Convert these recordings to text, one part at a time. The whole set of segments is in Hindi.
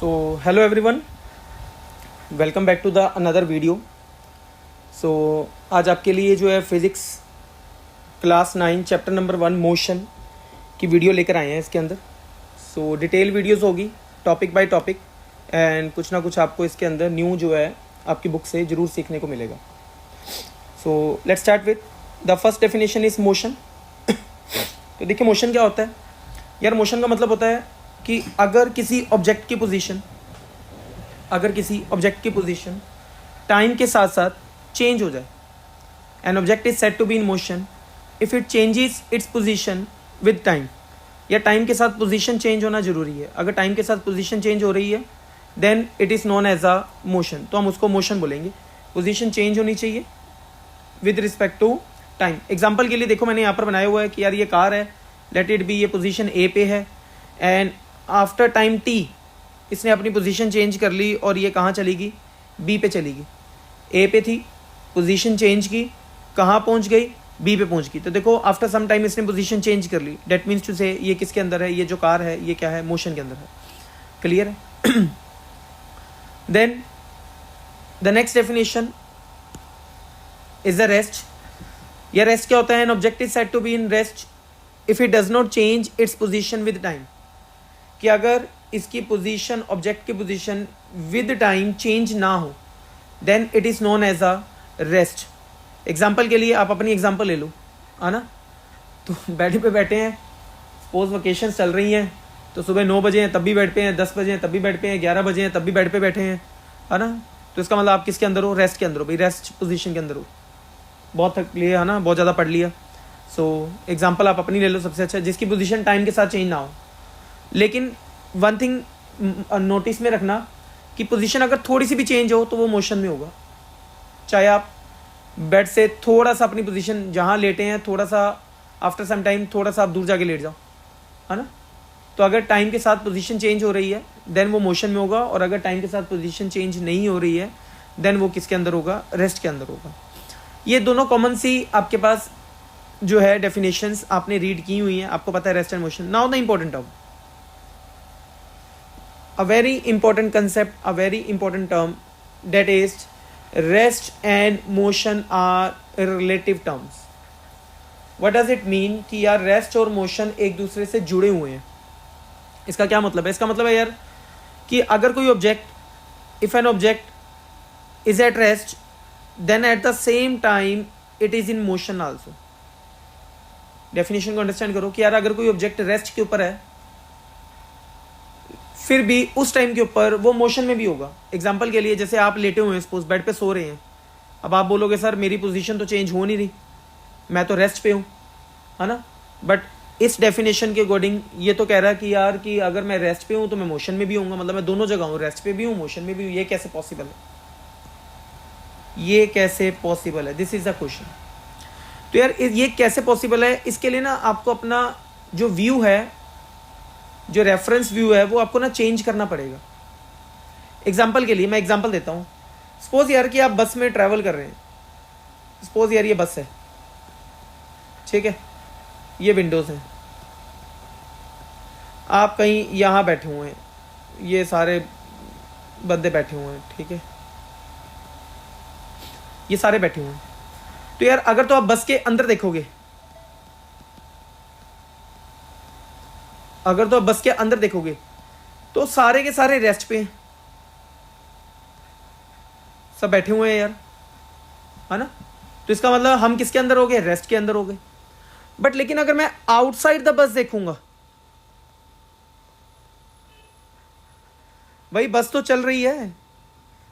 So hello everyone, welcome back to the another video. So आज आपके लिए जो है physics class 9 chapter number 1 motion की वीडियो लेकर आए हैं इसके अंदर. सो डिटेल वीडियोस होगी टॉपिक बाय टॉपिक एंड कुछ ना कुछ आपको इसके अंदर न्यू जो है आपकी बुक से ज़रूर सीखने को मिलेगा. So let's start with the first definition is motion. तो देखिए मोशन क्या होता है यार. मोशन का मतलब होता है कि अगर किसी ऑब्जेक्ट की पोजीशन टाइम के साथ साथ चेंज हो जाए. An object is said to be in motion if it changes its position with time. या टाइम के साथ पोजीशन चेंज होना जरूरी है. अगर टाइम के साथ पोजीशन चेंज हो रही है then it is known as a motion. तो हम उसको मोशन बोलेंगे. पोजीशन चेंज होनी चाहिए with respect to time. Example के लिए देखो मैंने यहाँ पर बनाया हुआ है कि यार ये कार है, लेट इट बी, ये पोजीशन ए पे है एंड आफ्टर टाइम टी इसने अपनी पोजीशन चेंज कर ली और ये कहाँ चलेगी, बी पे चलेगी. ए पे थी, पोजीशन चेंज की, कहाँ पहुँच गई, बी पे पहुँच गई. तो देखो आफ्टर सम टाइम इसने पोजीशन चेंज कर ली. डेट मीन्स टू से ये किसके अंदर है, ये जो कार है ये क्या है, मोशन के अंदर है. क्लियर है. Then the next definition is the rest. यह रेस्ट क्या होता है. An object is said to be in rest if it does not change its position with time. कि अगर इसकी पोजीशन, ऑब्जेक्ट की पोजीशन विद टाइम चेंज ना हो then it is known as a rest. Example के लिए आप अपनी एग्जाम्पल ले लो, है ना. तो बेड पे बैठे हैं, सपोज वेकेशन चल रही हैं, तो सुबह 9 बजे हैं तब भी बेड पे हैं, 10 बजे हैं तब भी बेड पे हैं, 11 बजे हैं तब भी बेड पे बैठे हैं, है ना. तो इसका मतलब आप किसके अंदर हो, रेस्ट के अंदर हो. भाई रेस्ट पोजीशन के अंदर हो. बहुत थक लिए, है ना, बहुत ज़्यादा पढ़ लिया. सो एग्जाम्पल आप अपनी ले लो सबसे अच्छा, जिसकी पोजीशन टाइम के साथ चेंज ना हो. लेकिन वन थिंग नोटिस में रखना कि पोजीशन अगर थोड़ी सी भी चेंज हो तो वो मोशन में होगा. चाहे आप बेड से थोड़ा सा अपनी पोजीशन जहाँ लेटे हैं, थोड़ा सा आफ्टर सम टाइम थोड़ा सा आप दूर जाके लेट जाओ, है ना. तो अगर टाइम के साथ पोजीशन चेंज हो रही है देन वो मोशन में होगा, और अगर टाइम के साथ पोजीशन चेंज नहीं हो रही है देन वो किसके अंदर होगा, रेस्ट के अंदर होगा. ये दोनों कॉमन सी आपके पास जो है डेफिनेशंस आपने रीड की हुई हैं, आपको पता है rest and motion. Now the important term, a very important concept, a very important term, that is rest and motion are relative terms. What does it mean कि यार रेस्ट और मोशन एक दूसरे से जुड़े हुए हैं. इसका क्या मतलब है. इसका मतलब है यार कि अगर कोई object, if an object is at rest then at the same time it is in motion also. Definition को अंडरस्टैंड करो कि यार अगर कोई ऑब्जेक्ट रेस्ट के ऊपर है फिर भी उस टाइम के ऊपर वो मोशन में भी होगा. एग्जाम्पल के लिए जैसे आप लेटे हुए हैं, सपोज बेड पे सो रहे हैं. अब आप बोलोगे सर मेरी पोजीशन तो चेंज हो नहीं रही, मैं तो रेस्ट पे हूँ, है ना. बट इस डेफिनेशन के अकॉर्डिंग ये तो कह रहा है कि यार कि अगर मैं रेस्ट पे हूँ तो मैं मोशन में भी होऊंगा. मतलब मैं दोनों जगह हूँ, रेस्ट पे भी हूँ, मोशन में भी हूँ. ये कैसे पॉसिबल है, ये कैसे पॉसिबल है, दिस इज द क्वेश्चन. तो यार ये कैसे पॉसिबल है, इसके लिए ना आपको अपना जो व्यू है, जो रेफरेंस व्यू है, वो आपको ना चेंज करना पड़ेगा. एग्जाम्पल के लिए मैं एग्जाम्पल देता हूँ. सपोज यार कि आप बस में ट्रैवल कर रहे हैं. सपोज यार ये बस है, ठीक है, ये विंडोज हैं, आप कहीं यहाँ बैठे हुए हैं, ये सारे बंदे बैठे हुए हैं, ठीक है, ये सारे बैठे हुए हैं. तो यार अगर तो आप बस के अंदर देखोगे, अगर तो आप बस के अंदर देखोगे तो सारे के सारे रेस्ट पे हैं, सब बैठे हुए हैं यार, है ना. तो इसका मतलब हम किसके अंदर हो गए, रेस्ट के अंदर हो गए. बट लेकिन अगर मैं आउटसाइड द बस देखूंगा, भाई बस तो चल रही है.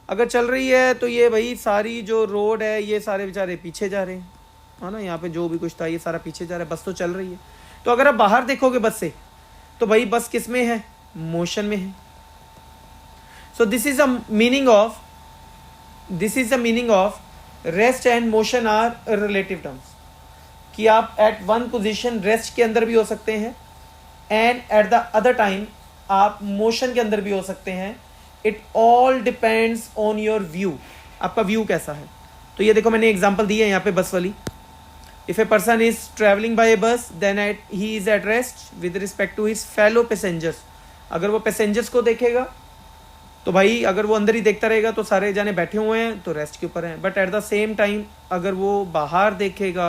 अगर चल रही है तो ये भाई सारी जो रोड है ये सारे बेचारे पीछे जा रहे हैं, है ना. यहाँ पे जो भी कुछ था ये सारा पीछे जा रहा है, बस तो चल रही है. तो अगर आप बाहर देखोगे बस से तो भाई बस किस में है, मोशन में है. So this is the meaning of rest and motion are relative terms. कि आप एट वन पोजीशन रेस्ट के अंदर भी हो सकते हैं and at the other time आप मोशन के अंदर भी हो सकते हैं. It all depends on your view, आपका व्यू कैसा है. तो ये देखो मैंने एग्जांपल दी है यहाँ पे बस वाली. If a person is traveling by a bus, then he is at rest with respect to his fellow passengers. अगर वो passengers को देखेगा तो भाई अगर वो अंदर ही देखता रहेगा तो सारे जाने बैठे हुए हैं तो रेस्ट के ऊपर हैं, but at the same time अगर वो बाहर देखेगा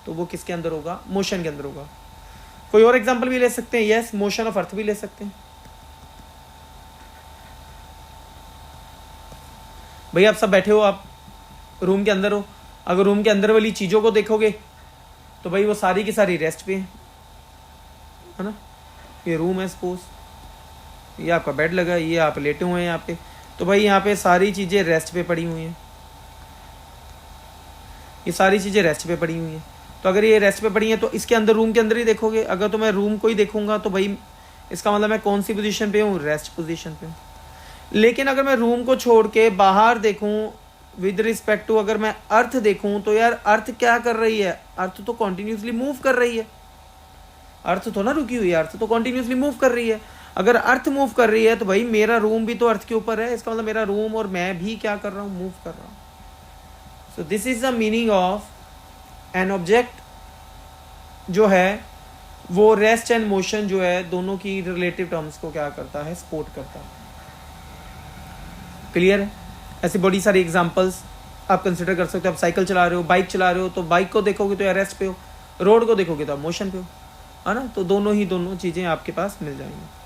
तो वो किसके अंदर होगा, मोशन के अंदर होगा। कोई और एग्जांपल भी ले सकते हैं, यस मोशन ऑफ अर्थ भी ले सकते हैं। भाई आप सब बैठे हो, आप रूम के अंदर हो, अगर रूम के अंदर वाली चीज़ों को देखोगे तो भाई वो सारी की सारी रेस्ट पे है ना। ये रूम है सपोज, ये आपका बेड लगा है, ये आप लेटे हुए हैं यहाँ पे, तो भाई यहाँ पे सारी चीज़ें रेस्ट पे पड़ी हुई हैं, ये सारी चीज़ें रेस्ट पे पड़ी हुई हैं। तो अगर ये रेस्ट पे पड़ी हैं तो इसके अंदर, रूम के अंदर ही देखोगे। अगर तो मैं रूम को ही देखूंगा तो भाई इसका मतलब मैं कौन सी पोजीशन पे हूँ, रेस्ट पोजीशन पे हूँ। लेकिन अगर मैं रूम को छोड़ के बाहर देखूँ विद रिस्पेक्ट टू, अगर मैं अर्थ देखूँ तो यार अर्थ क्या कर रही है, अर्थ तो कॉन्टिन्यूसली मूव कर रही है, अर्थ तो ना रुकी हुई है, अर्थ तो कॉन्टिन्यूसली मूव कर रही है। अगर अर्थ मूव कर रही है तो भाई मेरा रूम भी तो अर्थ के ऊपर है, इसका मतलब मेरा रूम और मैं भी क्या कर रहा हूँ, मूव कर रहा हूँ। सो this is the meaning of an object जो है वो रेस्ट एंड मोशन जो है दोनों की रिलेटिव टर्म्स को क्या करता है, सपोर्ट करता है। क्लियर है? ऐसी बड़ी सारी एग्जांपल्स आप कंसिडर कर सकते हो। आप साइकिल चला रहे हो, बाइक चला रहे हो, तो बाइक को देखोगे तो यार रेस्ट पे हो, रोड को देखोगे तो आप मोशन पे हो, है ना। तो दोनों चीज़ें आपके पास मिल जाएंगी।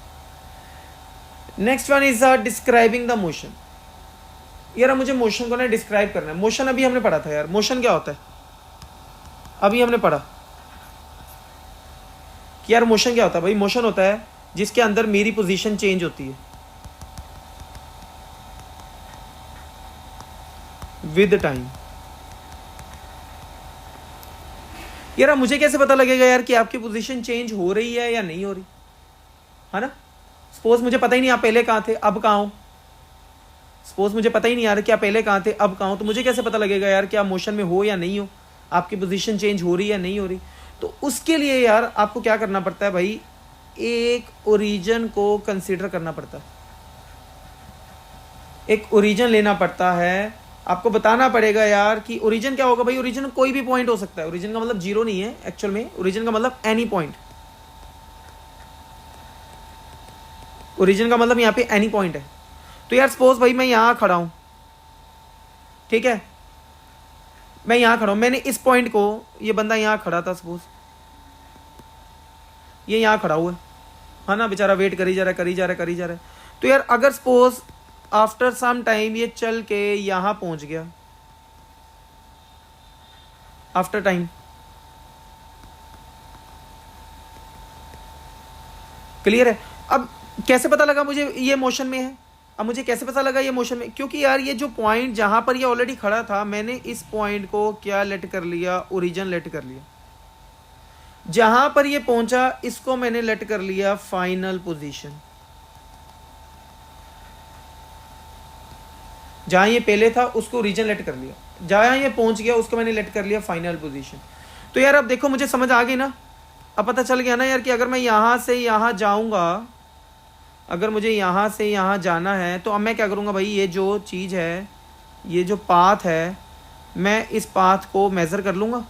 Next one is describing the motion. यार मुझे मोशन को ना डिस्क्राइब करना है। मोशन अभी हमने पढ़ा था यार, मोशन क्या होता है, अभी हमने पढ़ा कि यार मोशन क्या होता है। भाई मोशन होता है जिसके अंदर मेरी पोजीशन चेंज होती है विद टाइम। यार मुझे कैसे पता लगेगा यार कि आपकी पोजीशन चेंज हो रही है या नहीं हो रही, है ना। सपोज मुझे पता ही नहीं आप पहले कहाँ थे अब कहाँ हो, सपोज मुझे पता ही नहीं यार कि आप पहले कहाँ थे अब कहाँ हो, तो मुझे कैसे पता लगेगा यार कि आप मोशन में हो या नहीं हो, आपकी पोजीशन चेंज हो रही है या नहीं हो रही। तो उसके लिए यार आपको क्या करना पड़ता है भाई, एक ओरिजिन को कंसीडर करना पड़ता है, एक ओरिजिन लेना पड़ता है। आपको बताना पड़ेगा यार कि ओरिजिन क्या होगा। भाई ओरिजिन कोई भी पॉइंट हो सकता है, ओरिजिन का मतलब जीरो नहीं है एक्चुअल में, ओरिजिन का मतलब एनी पॉइंट, ओरिजिन का मतलब यहाँ पे एनी पॉइंट है। तो यार सपोज भाई मैं यहाँ खड़ा हूँ, ठीक है, मैं यहाँ खड़ा हूँ, मैंने इस पॉइंट को, ये बंदा यहाँ खड़ा था सपोज, ये यहाँ खड़ा हुआ है ना, बेचारा वेट करी जा रहा है करी जा रहा है करी जा रहा है। तो यार अगर सपोज आफ्टर सम टाइम ये चल के यहाँ पहुँच गया, आफ्टर टाइम, क्लियर है। अब कैसे पता लगा मुझे ये मोशन में है, अब मुझे कैसे पता लगा ये मोशन में, क्योंकि यार ये जो पॉइंट जहां पर ये ऑलरेडी खड़ा था, मैंने इस पॉइंट को क्या लेट कर लिया, ओरिजिन लेट कर लिया। जहां पर ये पहुंचा इसको मैंने लेट कर लिया फाइनल पोजीशन, जहां ये पहले था उसको ओरिजिन लेट कर लिया, जहां ये पहुंच गया उसको मैंने लेट कर लिया फाइनल पोजीशन। तो यार अब देखो मुझे समझ आ गई ना, अब पता चल गया ना यार कि अगर मैं यहां से यहां जाऊंगा, अगर मुझे यहाँ से यहाँ जाना है तो अब मैं क्या करूँगा भाई, ये जो चीज़ है, ये जो पाथ है, मैं इस पाथ को मेज़र कर लूँगा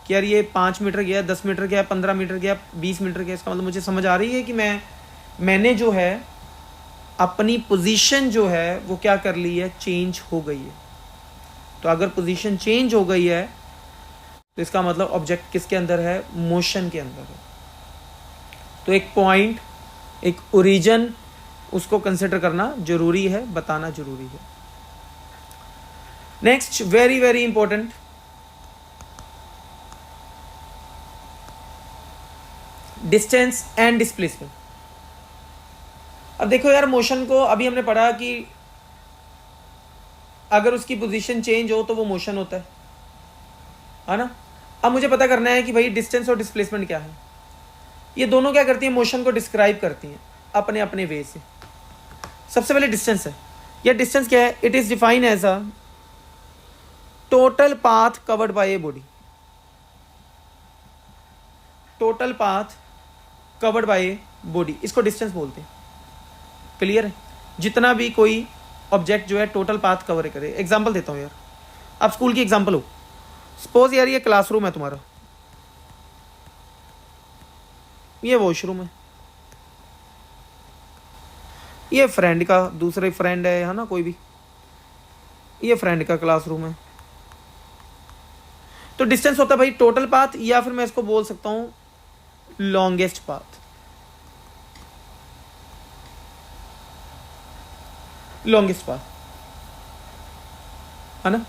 कि यार ये 5 मीटर गया, 10 मीटर गया, 15 मीटर गया, 20 मीटर गया। इसका मतलब मुझे समझ आ रही है कि मैंने जो है अपनी पोजीशन जो है वो क्या कर ली है, चेंज हो गई है। तो अगर पोजीशन चेंज हो गई है तो इसका मतलब ऑब्जेक्ट किसके अंदर है, मोशन के अंदर है। तो एक पॉइंट, एक ओरिजिन, उसको कंसिडर करना जरूरी है, बताना जरूरी है। Next very very important, distance and displacement. अब देखो यार मोशन को अभी हमने पढ़ा कि अगर उसकी पोजीशन चेंज हो तो वो मोशन होता है ना। अब मुझे पता करना है कि भाई डिस्टेंस और डिस्प्लेसमेंट क्या है। ये दोनों क्या करती हैं, मोशन को डिस्क्राइब करती हैं अपने अपने वे से। सबसे पहले डिस्टेंस है। यह डिस्टेंस क्या है, it is defined as a total path covered by a body, total path covered by a body, इसको डिस्टेंस बोलते हैं। क्लियर है, जितना भी कोई ऑब्जेक्ट जो है टोटल पाथ कवर करे। एग्जांपल देता हूँ यार, आप स्कूल की एग्जांपल हो, सपोज यार ये क्लासरूम है तुम्हारा, ये वॉशरूम है, ये फ्रेंड का, दूसरे फ्रेंड है ना, कोई भी, ये फ्रेंड का क्लासरूम है। तो डिस्टेंस होता है भाई टोटल पाथ, या फिर मैं इसको बोल सकता हूं लॉन्गेस्ट पाथ। लॉन्गेस्ट पाथ है ना।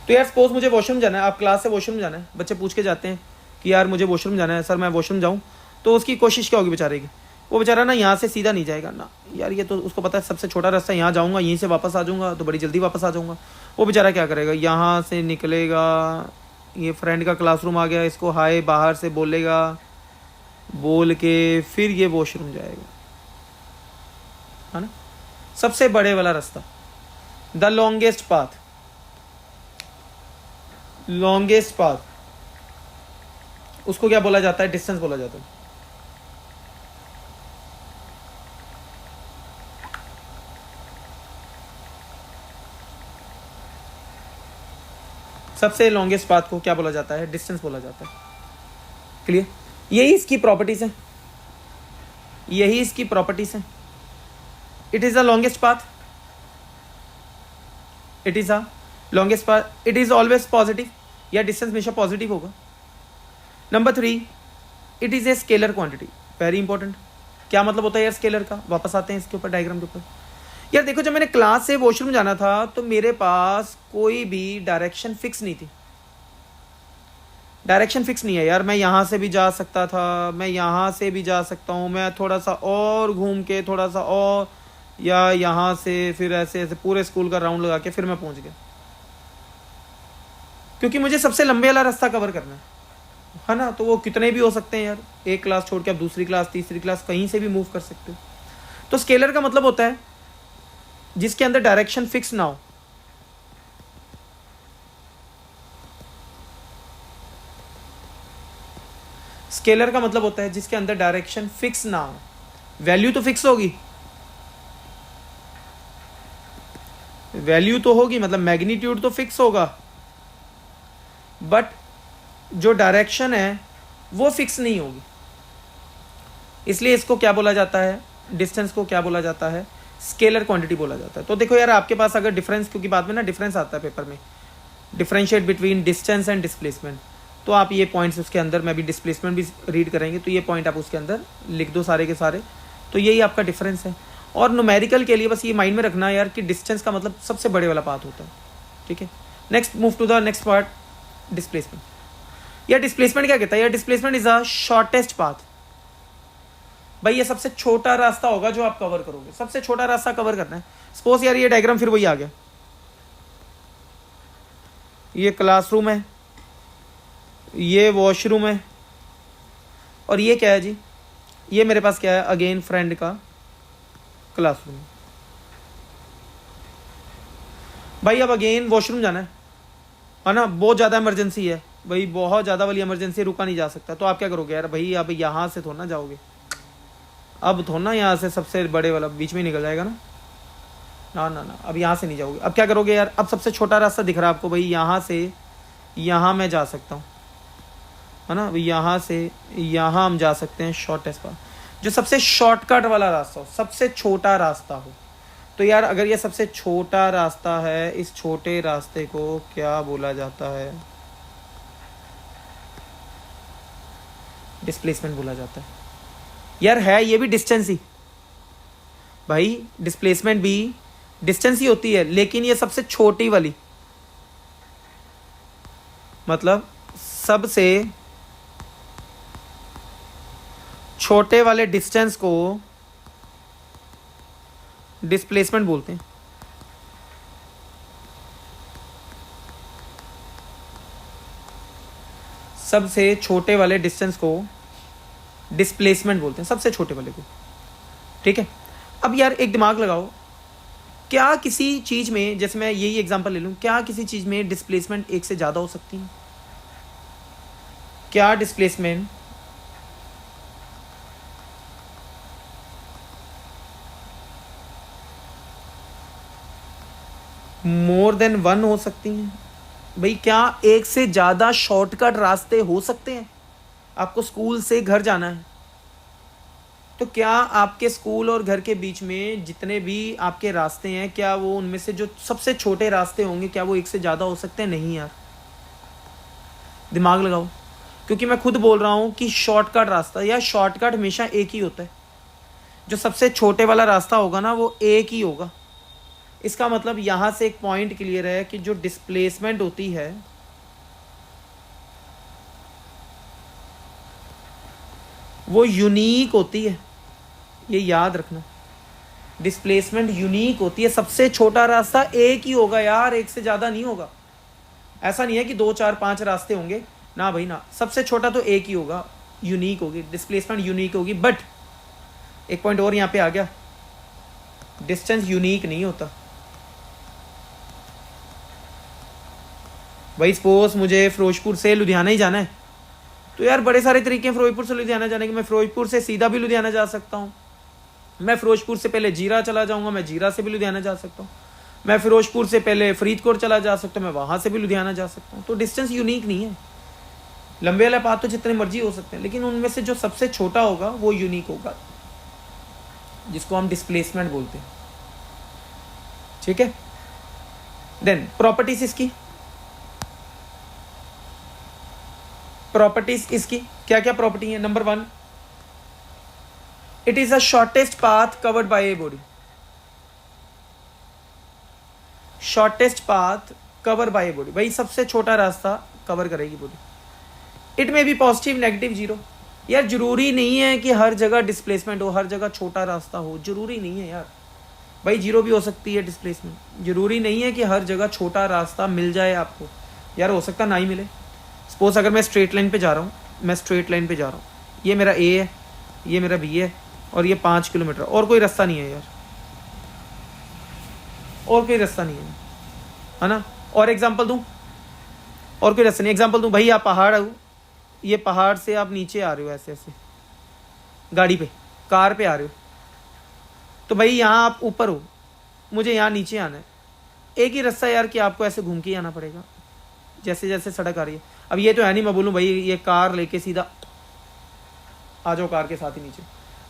तो यार सपोज मुझे वॉशरूम जाना है, आप क्लास से वॉशरूम जाना है, बच्चे पूछ के जाते हैं कि यार मुझे वॉशरूम जाना है सर, मैं वॉशरूम जाऊं, तो उसकी कोशिश क्या होगी बेचारे की, वो बेचारा ना यहाँ से सीधा नहीं जाएगा ना यार, ये तो उसको पता है सबसे छोटा रास्ता यहाँ जाऊँगा, यहीं से वापस आ जाऊँगा तो बड़ी जल्दी वापस आ जाऊँगा। वो बेचारा क्या करेगा, यहाँ से निकलेगा, ये फ्रेंड का क्लासरूम आ गया, इसको हाय बाहर से बोलेगा, बोल के फिर ये वॉशरूम जाएगा, है ना। सबसे बड़े वाला रास्ता, the longest path, longest path, उसको क्या बोला जाता है, डिस्टेंस बोला जाता है। सबसे लॉन्गेस्ट पाथ को क्या बोला जाता है, डिस्टेंस बोला जाता है। क्लियर, यही इसकी प्रॉपर्टीज है, यही इसकी प्रॉपर्टीज है। It is the longest path, it is a longest path, it is always positive, या डिस्टेंस हमेशा पॉजिटिव होगा। Number 3, it is a scalar quantity, very important. क्या मतलब होता है यार स्केलर का, वापस आते हैं इसके ऊपर, डायग्राम के ऊपर। यार देखो, जब मैंने क्लास से वॉशरूम जाना था तो मेरे पास कोई भी डायरेक्शन फिक्स नहीं थी, डायरेक्शन फिक्स नहीं है यार, मैं यहाँ से भी जा सकता था, मैं यहाँ से भी जा सकता हूँ, मैं थोड़ा सा और घूम के थोड़ा सा और, या यहाँ से फिर ऐसे ऐसे पूरे स्कूल का राउंड लगा के फिर मैं पहुँच गया, क्योंकि मुझे सबसे लंबे वाला रास्ता कवर करना है ना। तो वो कितने भी हो सकते हैं यार, एक क्लास छोड़ के आप दूसरी क्लास, तीसरी क्लास, कहीं से भी मूव कर सकते हो। तो स्केलर का मतलब होता है जिसके अंदर डायरेक्शन फिक्स ना हो। स्केलर का मतलब होता है जिसके अंदर डायरेक्शन फिक्स ना हो। वैल्यू तो फिक्स होगी, वैल्यू तो होगी, मतलब मैग्नीट्यूड तो फिक्स होगा, बट जो डायरेक्शन है वो फिक्स नहीं होगी। इसलिए इसको क्या बोला जाता है, डिस्टेंस को क्या बोला जाता है, स्केलर क्वांटिटी बोला जाता है। तो देखो यार, आपके पास अगर डिफरेंस, क्योंकि बाद में ना डिफरेंस आता है पेपर में, differentiate between distance and displacement, तो आप ये पॉइंट्स उसके अंदर, मैं भी डिस्प्लेसमेंट भी रीड करेंगे, तो ये पॉइंट आप उसके अंदर लिख दो सारे के सारे। तो यही आपका डिफरेंस है। और न्यूमेरिकल के लिए बस ये माइंड में रखना यार कि डिस्टेंस का मतलब सबसे बड़े वाला पाथ होता है, ठीक है। Next, move to the next part, displacement. या डिस्प्लेसमेंट क्या कहता है, या displacement is a shortest path. भाई ये सबसे छोटा रास्ता होगा जो आप कवर करोगे, सबसे छोटा रास्ता कवर करना है। सपोज यार ये डायग्राम फिर वही आ गया, ये क्लासरूम है, ये वॉशरूम है, और ये क्या है जी, ये मेरे पास क्या है, अगेन फ्रेंड का क्लासरूम। भाई अब अगेन वॉशरूम जाना है ना, बहुत ज़्यादा इमरजेंसी है भाई, बहुत ज़्यादा वाली इमरजेंसी, रुका नहीं जा सकता। तो आप क्या करोगे यार, भाई अब यहाँ से थोड़ा ना जाओगे, अब थोड़ा ना यहाँ से सबसे बड़े वाला बीच में निकल जाएगा ना, ना ना ना, अब यहाँ से नहीं जाओगे। अब क्या करोगे यार, अब सबसे छोटा रास्ता दिख रहा है आपको, भाई यहाँ से यहाँ मैं जा सकता हूँ, है ना, यहाँ से यहाँ हम जा सकते हैं, शॉर्टेस्ट पाथ, जो सबसे शॉर्टकट वाला रास्ता हो, सबसे छोटा रास्ता हो। तो यार अगर ये सबसे छोटा रास्ता है, इस छोटे रास्ते को क्या बोला जाता है, डिस्प्लेसमेंट बोला जाता है। यार है ये भी डिस्टेंस ही, भाई डिस्प्लेसमेंट भी डिस्टेंस ही होती है, लेकिन ये सबसे छोटी वाली, मतलब सबसे छोटे वाले डिस्टेंस को डिस्प्लेसमेंट बोलते हैं। सबसे छोटे वाले डिस्टेंस को डिस्प्लेसमेंट बोलते हैं, सबसे छोटे वाले को, ठीक है। अब यार एक दिमाग लगाओ, क्या किसी चीज़ में, जैसे मैं यही एग्जांपल ले लूँ, क्या किसी चीज़ में डिस्प्लेसमेंट एक से ज़्यादा हो सकती है? क्या डिस्प्लेसमेंट मोर देन वन हो सकती हैं? भाई क्या एक से ज़्यादा शॉर्टकट रास्ते हो सकते हैं? आपको स्कूल से घर जाना है, तो क्या आपके स्कूल और घर के बीच में जितने भी आपके रास्ते हैं, क्या वो उनमें से जो सबसे छोटे रास्ते होंगे, क्या वो एक से ज़्यादा हो सकते हैं? नहीं यार, दिमाग लगाओ। क्योंकि मैं खुद बोल रहा हूँ कि शॉर्टकट रास्ता या शॉर्टकट हमेशा एक ही होता है। जो सबसे छोटे वाला रास्ता होगा ना, वो एक ही होगा। इसका मतलब यहाँ से एक पॉइंट क्लियर है कि जो डिस्प्लेसमेंट होती है वो यूनिक होती है, ये याद रखना। डिस्प्लेसमेंट यूनिक होती है। सबसे छोटा रास्ता एक ही होगा यार, एक से ज़्यादा नहीं होगा। ऐसा नहीं है कि 2 4 5 रास्ते होंगे, ना भाई ना। सबसे छोटा तो एक ही होगा, यूनिक होगी, डिस्प्लेसमेंट यूनिक होगी। बट एक पॉइंट और यहाँ पे आ गया, डिस्टेंस यूनिक नहीं होता। भाई सपोज मुझे फिरोजपुर से लुधियाना ही जाना है, तो यार बड़े सारे तरीके हैं फिरोजपुर से लुधियाना जाने के। मैं फिरोजपुर से सीधा भी लुधियाना जा सकता हूँ, मैं फिरोजपुर से पहले जीरा चला जाऊँगा, मैं जीरा से भी लुधियाना जा सकता हूँ, मैं फिरोजपुर से पहले फरीदकोट चला जा सकता हूँ, मैं वहाँ से भी लुधियाना जा सकता हूँ। तो डिस्टेंस यूनिक नहीं है। लंबे वाले पाथ तो जितने मर्जी हो सकते हैं, लेकिन उनमें से जो सबसे छोटा होगा वो यूनिक होगा, जिसको हम डिस्प्लेसमेंट बोलते हैं। ठीक है। देन प्रॉपर्टीज इसकी, प्रॉपर्टीज इसकी क्या क्या प्रॉपर्टी है? Number 1, it is a shortest path covered by a body. Shortest path cover by a body, भाई सबसे छोटा रास्ता कवर करेगी बॉडी। इट में भी पॉजिटिव नेगेटिव जीरो। यार जरूरी नहीं है कि हर जगह डिस्प्लेसमेंट हो, हर जगह छोटा रास्ता हो, जरूरी नहीं है यार। भाई जीरो भी हो सकती है डिस्प्लेसमेंट। जरूरी नहीं है कि हर जगह छोटा रास्ता मिल जाए आपको, यार हो सकता ना ही मिले। सपोज अगर मैं स्ट्रेट लाइन पे जा रहा हूँ, मैं स्ट्रेट लाइन पे जा रहा हूँ, ये मेरा ए है, ये मेरा बी है, और ये 5 किलोमीटर, और कोई रास्ता नहीं है यार, और कोई रास्ता नहीं है ना। और एग्जांपल दूं, और कोई रास्ता नहीं। एग्जांपल दूं, भाई आप पहाड़ हो, ये पहाड़ से आप नीचे आ रहे हो ऐसे ऐसे गाड़ी पे, कार पे आ रहे हो, तो भाई यहाँ आप ऊपर हो, मुझे यहाँ नीचे आना है। एक ही रास्ता यार कि आपको ऐसे घूम के ही आना पड़ेगा, जैसे जैसे सड़क आ रही है। अब ये तो है नहीं मैं बोलूँ भाई ये कार लेके सीधा आ जाओ कार के साथ ही नीचे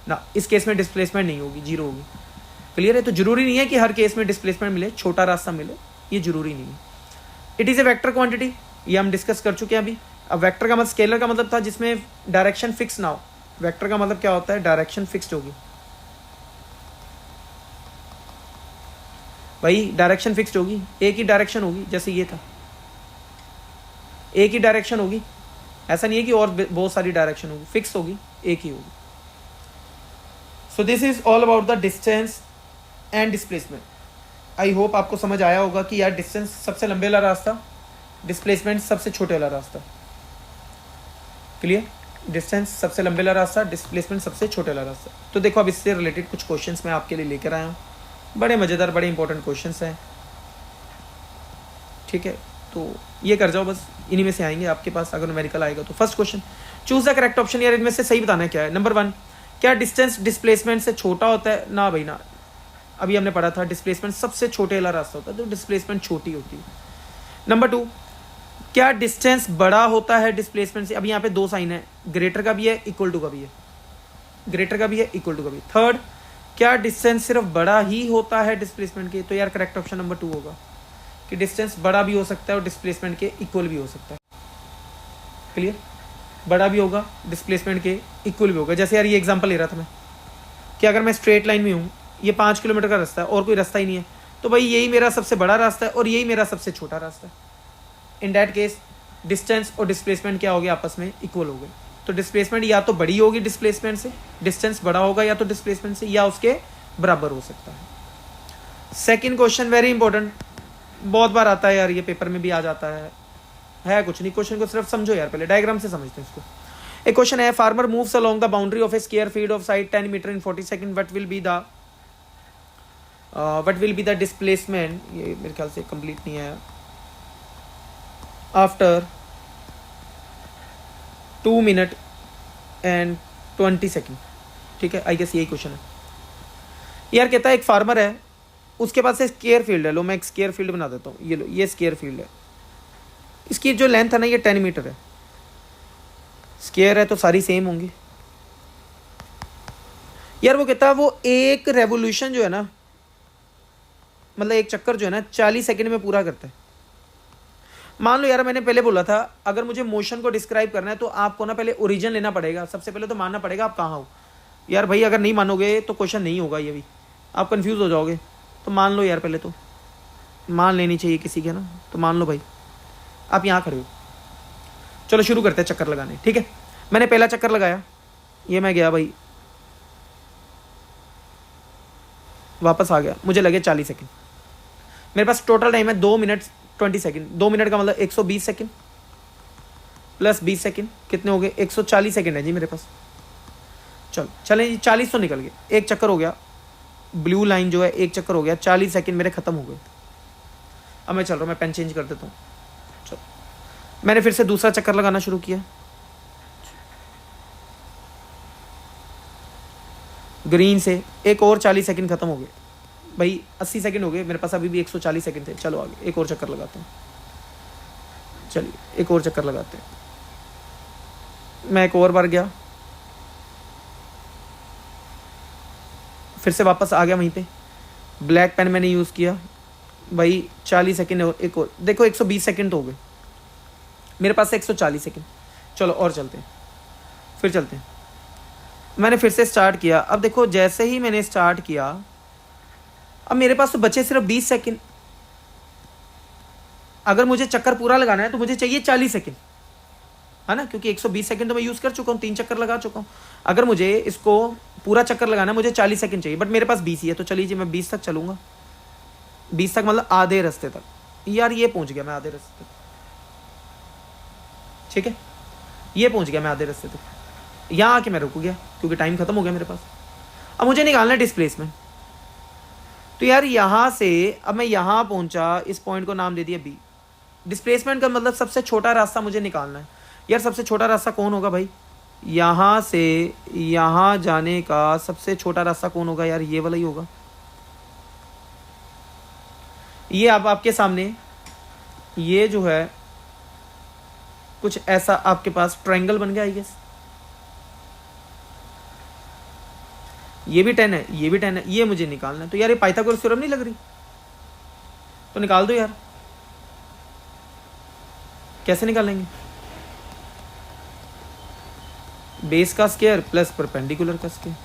ना, इस केस में डिस्प्लेसमेंट नहीं होगी, जीरो होगी। क्लियर है? तो जरूरी नहीं है कि हर केस में डिस्प्लेसमेंट मिले, छोटा रास्ता मिले, ये जरूरी नहीं है। It is a vector quantity, ये हम डिस्कस कर चुके हैं अभी। अब वेक्टर का मतलब, स्केलर का मतलब था जिसमें डायरेक्शन फिक्स ना हो। वेक्टर का मतलब क्या होता है? डायरेक्शन फिक्स्ड होगी। भाई डायरेक्शन फिक्स्ड होगी, एक ही डायरेक्शन होगी, जैसे ये था एक ही डायरेक्शन होगी। ऐसा नहीं है कि और बहुत सारी डायरेक्शन होगी, फिक्स होगी, एक ही होगी। सो this is all about the distance and displacement. I hope आपको समझ आया होगा कि यार डिस्टेंस सबसे लंबे वाला रास्ता, डिस्प्लेसमेंट सबसे छोटे वाला रास्ता। क्लियर? डिस्टेंस सबसे लंबे वाला रास्ता, डिस्प्लेसमेंट सबसे छोटे वाला रास्ता। तो देखो अब इससे रिलेटेड कुछ क्वेश्चंस मैं आपके लिए लेकर आया हूँ, बड़े मज़ेदार, बड़े इंपॉर्टेंट क्वेश्चंस हैं। ठीक है, तो ये कर जाओ, बस इन्हीं में से आएंगे आपके पास अगर न्यूमेरिकल आएगा तो। First question, choose the correct option. यार इनमें से सही बताना है क्या है। नंबर 1, क्या डिस्टेंस डिस्प्लेसमेंट से छोटा होता है? ना भाई ना, अभी हमने पढ़ा था डिस्प्लेसमेंट सबसे छोटे वाला रास्ता होता है, तो डिस्प्लेसमेंट छोटी होती है। नंबर 2, क्या डिस्टेंस बड़ा होता है डिस्प्लेसमेंट से? अब यहाँ पे 2 साइन है, ग्रेटर का भी है, इक्वल टू का भी है, ग्रेटर का भी है, इक्वल टू का भी। थर्ड, क्या डिस्टेंस सिर्फ बड़ा ही होता है डिस्प्लेसमेंट के? तो यार करेक्ट ऑप्शन नंबर 2 होगा कि डिस्टेंस बड़ा भी हो सकता है और डिस्प्लेसमेंट के इक्वल भी हो सकता है। क्लियर? बड़ा भी होगा, डिस्प्लेसमेंट के इक्वल भी होगा। जैसे यार ये एग्जांपल ले रहा था मैं कि अगर मैं स्ट्रेट लाइन में हूँ, ये 5 किलोमीटर का रास्ता है और कोई रास्ता ही नहीं है, तो भाई यही मेरा सबसे बड़ा रास्ता है और यही मेरा सबसे छोटा रास्ता है। इन दैट केस डिस्टेंस और डिस्प्लेसमेंट क्या हो गया? आपस में इक्वल हो गए। तो डिस्प्लेसमेंट या तो बड़ी होगी डिस्प्लेसमेंट से, डिस्टेंस बड़ा होगा या तो डिस्प्लेसमेंट से, या उसके बराबर हो सकता है। सेकेंड क्वेश्चन वेरी इंपॉर्टेंट, बहुत बार आता है यार, ये पेपर में भी आ जाता है कुछ नहीं, क्वेश्चन को सिर्फ समझो यार, पहले डायग्राम से समझते हैं इसको। एक क्वेश्चन है, farmer moves along the boundary of a square field of side 10 metre in 40 second, what will be the displacement, ये मेरे ख्याल से कंप्लीट नहीं है, आफ्टर 2 मिनट एंड 20 सेकंड। ठीक है, आई गेस यही क्वेश्चन है यार। कहता है एक फार्मर है, उसके पास एक स्क्वायर फील्ड है। लो मैं एक स्क्वायर फील्ड बना देता हूँ, ये लो, ये स्क्वायर फील्ड है, इसकी जो लेंथ है ना ये 10 मीटर है। स्क्वायर है तो सारी सेम होंगी। यार वो कहता है वो एक रेवोल्यूशन जो है ना, मतलब एक चक्कर जो है ना 40 सेकंड में पूरा करता है। मान लो यार मैंने पहले बोला था अगर मुझे मोशन को डिस्क्राइब करना है तो आपको ना पहले ओरिजिन लेना पड़ेगा, सबसे पहले तो मानना पड़ेगा आप कहाँ हो। यार भाई अगर नहीं मानोगे तो क्वेश्चन नहीं होगा, ये भी आप कंफ्यूज हो जाओगे। तो मान लो यार, पहले तो मान लेनी चाहिए किसी के ना, तो मान लो भाई आप यहाँ खड़े हो। चलो शुरू करते हैं चक्कर लगाने, ठीक है। मैंने पहला चक्कर लगाया, ये मैं गया भाई, वापस आ गया, मुझे लगे 40 सेकंड। मेरे पास टोटल टाइम है 2 मिनट 20 सेकंड। 2 मिनट का मतलब 120 सेकंड प्लस 20 सेकंड कितने हो गए, 140 सेकंड है जी मेरे पास। चलो चलें जी, 40 तो निकल गए, एक चक्कर हो गया, ब्लू लाइन जो है एक चक्कर हो गया, 40 सेकंड मेरे खत्म हो गए। अब मैं चल रहा हूँ, मैं पेन चेंज कर देता हूँ। चलो मैंने फिर से दूसरा चक्कर लगाना शुरू किया, ग्रीन से एक और 40 सेकंड खत्म हो गए भाई, 80 सेकंड हो गए मेरे पास, अभी भी 140 सेकंड थे। चलो आगे एक और चक्कर लगाते हैं, चलिए एक और चक्कर लगाते हैं। मैं एक और बार गया, फिर से वापस आ गया वहीं पे, ब्लैक पेन मैंने यूज़ किया भाई, 40 सेकंड एक और, देखो 120 सेकंड तो हो गए मेरे पास से, 140 सेकंड। चलो और चलते हैं, फिर चलते हैं। मैंने फिर से स्टार्ट किया, अब देखो जैसे ही मैंने स्टार्ट किया अब मेरे पास तो बचे सिर्फ 20 सेकंड। अगर मुझे चक्कर पूरा लगाना है तो मुझे चाहिए 40 सेकंड, है ना, क्योंकि 120 सेकंड तो मैं यूज़ कर चुका हूँ, 3 चक्कर लगा चुका हूँ। अगर मुझे इसको पूरा चक्कर लगाना है मुझे 40 सेकंड चाहिए, बट मेरे पास 20 ही है, तो चलिए जी मैं 20 तक चलूँगा। 20 तक मतलब आधे रास्ते तक। यार ये पहुँच गया मैं आधे रास्ते तक, ठीक है, ये पहुँच गया मैं आधे रास्ते तक। यहाँ आके मैं रुक गया क्योंकि टाइम खत्म हो गया मेरे पास। अब मुझे निकालना है डिस्प्लेसमेंट। तो यार यहाँ से अब मैं यहाँ पहुँचा, इस पॉइंट को नाम दे दिया बी। डिस्प्लेसमेंट का मतलब सबसे छोटा रास्ता मुझे निकालना है। यार सबसे छोटा रास्ता कौन होगा भाई, यहाँ से यहाँ जाने का सबसे छोटा रास्ता कौन होगा यार, ये वाला ही होगा। ये अब आपके सामने ये जो है कुछ ऐसा आपके पास ट्रायंगल बन गया आई गेस। ये भी 10 है, ये भी 10 है, ये मुझे निकालना है। तो यार ये पाइथागोरस थ्योरम नहीं लग रही, तो निकाल दो यार। कैसे निकालेंगे, बेस का स्क्वायर प्लस परपेंडिकुलर का स्क्वायर,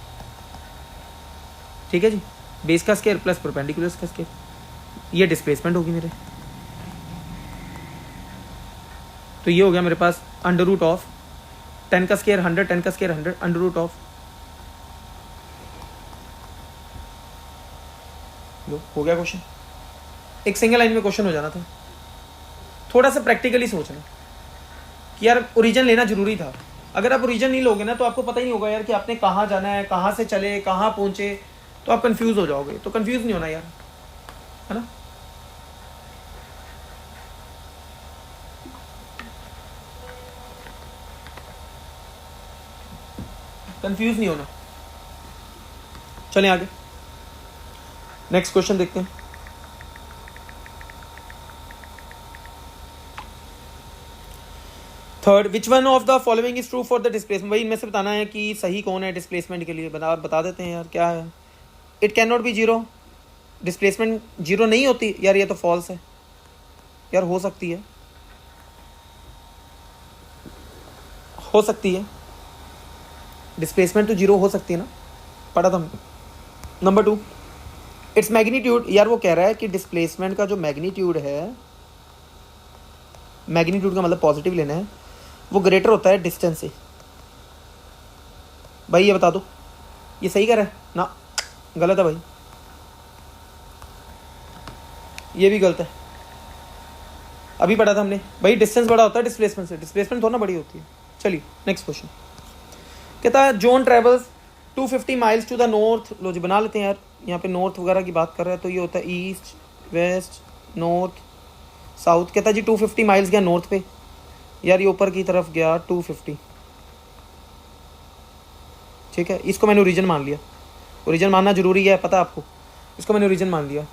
ठीक है जी, बेस का स्क्वायर प्लस परपेंडिकुलर का स्क्वायर, ये डिस्प्लेसमेंट होगी मेरे। तो ये हो गया मेरे पास अंडर रूट ऑफ 10 का स्क्वायर 100, 10 का स्क्वायर 100, अंडर रूट ऑफ, लो हो गया क्वेश्चन। एक सिंगल लाइन में क्वेश्चन हो जाना था। थोड़ा सा प्रैक्टिकली सोचना कि यार ओरिजिन लेना जरूरी था। अगर आप ओरिजिन नहीं लोगे ना तो आपको पता ही नहीं होगा यार कि आपने कहाँ जाना है, कहाँ से चले, कहाँ पहुँचे, तो आप कंफ्यूज हो जाओगे। तो कंफ्यूज नहीं होना यार, है ना। कंफ्यूज नहीं होना। चलें आगे, नेक्स्ट क्वेश्चन देखते हैं। Third, which one of the following is true for the displacement. भाई इनमें से बताना है कि सही कौन है डिस्प्लेसमेंट के लिए। बता देते हैं यार क्या है। It can not be zero, displacement zero नहीं होती यार, ये तो फॉल्स है यार। हो सकती है, हो सकती है, डिस्प्लेसमेंट तो जीरो हो सकती है ना, पढ़ा था हमने। Number 2, its magnitude. यार वो कह रहा है कि डिस्प्लेसमेंट का जो मैग्नीट्यूड है, मैग्नीट्यूड का मतलब पॉजिटिव लेना है, वो ग्रेटर होता है डिस्टेंस से। भाई ये बता दो, ये सही कर रहा है ना, गलत है भाई, ये भी गलत है। अभी पढ़ा था हमने भाई, डिस्टेंस बड़ा होता है डिस्प्लेसमेंट से, डिस्प्लेसमेंट थोड़ा बड़ी होती है। चलिए नेक्स्ट क्वेश्चन कहता है John travels 250 miles to the north. लो जी बना लेते हैं यार, यहाँ पे नॉर्थ वगैरह की बात कर रहा है तो ये होता है ईस्ट, वेस्ट, नॉर्थ, साउथ। कहता है जी 250 माइल्स गया नॉर्थ पे, यार ये ऊपर की तरफ गया 250, ठीक है। इसको मैंने ओरिजिन मान लिया, ओरिजिन मानना जरूरी है, पता है आपको। इसको मैंने ओरिजिन मान लिया,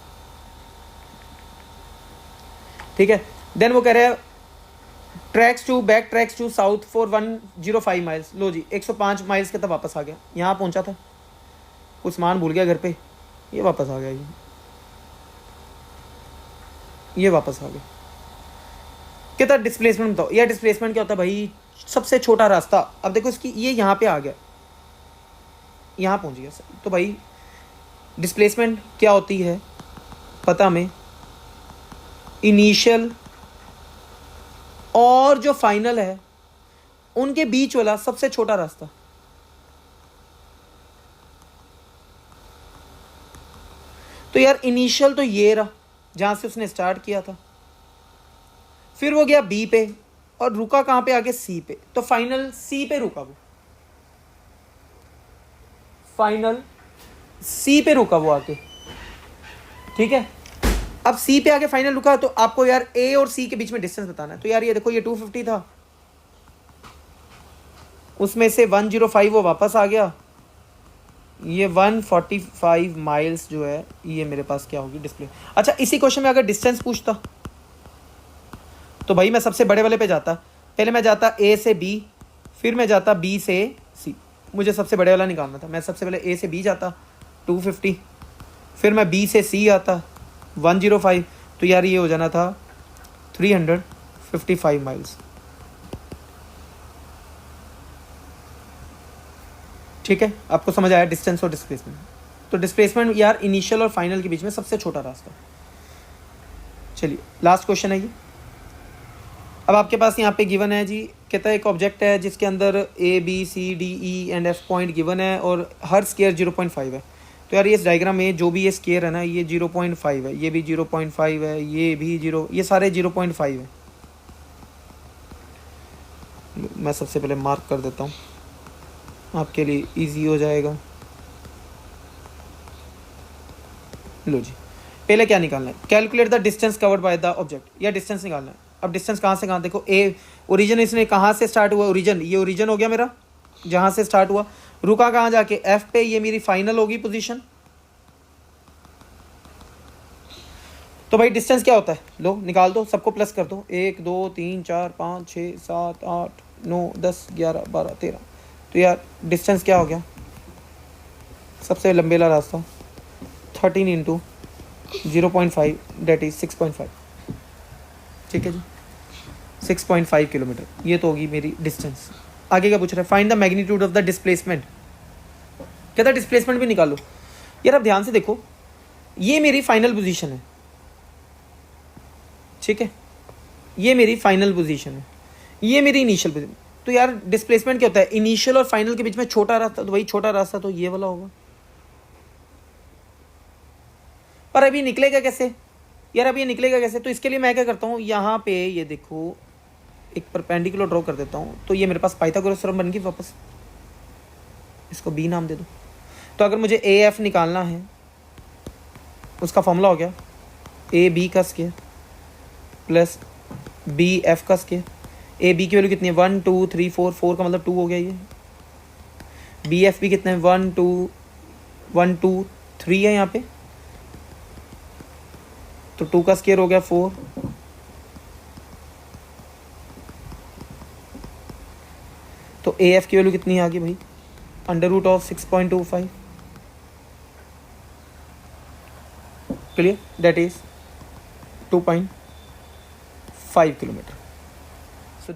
ठीक है। देन वो कह रहा है tracks to back tracks to south for 105 miles. लो जी 105 माइल्स के तक वापस आ गया, यहाँ पहुँचा था, कुछ सामान भूल गया घर पे, ये वापस आ गया, ये वापस आ गया। कितना डिस्प्लेसमेंट बताओ, यह डिस्प्लेसमेंट क्या होता है भाई, सबसे छोटा रास्ता। अब देखो इसकी ये यहाँ पे आ गया, यहाँ पहुँच गया सर। तो भाई डिस्प्लेसमेंट क्या होती है पता में, इनिशियल और जो फाइनल है उनके बीच वाला सबसे छोटा रास्ता। तो यार इनिशियल तो ये रहा जहां से उसने स्टार्ट किया था, फिर वो गया बी पे और रुका कहां पे, आगे सी पे। तो फाइनल सी पे रुका, वो फाइनल सी पे रुका वो आके, ठीक है। अब सी पे आके फाइनल रुका, तो आपको यार ए और सी के बीच में डिस्टेंस बताना है। तो यार ये देखो ये 250 था, उसमें से 105 वो वापस आ गया, ये 145 माइल्स जो है ये मेरे पास क्या होगी डिस्प्ले। अच्छा इसी क्वेश्चन में अगर डिस्टेंस पूछता तो भाई मैं सबसे बड़े वाले पे जाता, पहले मैं जाता ए से बी, फिर मैं जाता बी से सी। मुझे सबसे बड़े वाला निकालना था, मैं सबसे पहले ए से बी जाता 250, फिर मैं बी से सी आता 105, तो यार ये हो जाना था 355 माइल्स, ठीक है। आपको समझ आया डिस्टेंस और डिस्प्लेसमेंट। तो डिस्प्लेसमेंट यार इनिशियल और फाइनल के बीच में सबसे छोटा रास्ता। चलिए लास्ट क्वेश्चन है ये। अब आपके पास यहाँ पे गिवन है जी, कहता है एक ऑब्जेक्ट है जिसके अंदर A B C D E and F point given है और हर स्केयर 0.5 है। तो यार ये इस डायग्राम में जो भी ये स्केयर है ना, ये 0.5 है, ये भी 0.5 है, ये भी 0, ये सारे 0.5 है। मैं सबसे पहले मार्क कर देता हूँ, आपके लिए इजी हो जाएगा। लो जी, पहले क्या निकालना है, calculate the distance covered by the object, या डिस्टेंस निकालना है। अब डिस्टेंस कहाँ से कहाँ, देखो ए ओरिजिन इसने कहाँ से स्टार्ट हुआ, ओरिजिन ये ओरिजिन हो गया मेरा जहाँ से स्टार्ट हुआ, रुका कहाँ जाके एफ पे, ये मेरी फाइनल होगी पोजीशन। तो भाई डिस्टेंस क्या होता है, लो निकाल दो, सबको प्लस कर दो, 1 2 3 4 5 6 7 8 9 10 11 12 13। तो यार डिस्टेंस क्या हो गया, सबसे लंबे वाला रास्ता 13 इंटू 0.5 डेट इज 6.5, ठीक है जी 6.5 किलोमीटर, ये तो होगी मेरी डिस्टेंस। आगे क्या पूछ रहा है, find the magnitude of the displacement, कहता है डिस्प्लेसमेंट भी निकालो। यार अब ध्यान से देखो, ये मेरी फाइनल पोजीशन है, ठीक है, ये मेरी फाइनल पोजीशन है, ये मेरी इनिशियल पोजीशन। तो यार डिस्प्लेसमेंट क्या होता है, इनिशियल और फाइनल के बीच में छोटा रास्ता, तो वही छोटा रास्ता तो ये वाला होगा। पर अभी निकलेगा कैसे यार, अभी ये निकलेगा कैसे, तो इसके लिए मैं क्या करता हूँ, यहाँ पे ये देखो एक परपेंडिकुलर ड्रॉ कर देता हूँ। तो ये मेरे पास पाइथागोरस थ्योरम बन गई वापस, इसको बी नाम दे दो। तो अगर मुझे ए एफ निकालना है, उसका फॉर्मूला हो गया ए बी का स्क्वायर प्लस बी एफ का स्क्वायर। ए बी की वैल्यू कितनी है 1 2 3 4, 4 का मतलब 2 हो गया ये। बी एफ भी कितना है 1 2 3 है यहाँ पे, तो 2 का स्क्वायर हो गया 4। तो ए एफ की वैल्यू कितनी आ गई भाई, √6.25, क्लियर, दैट इज 2.5 किलोमीटर।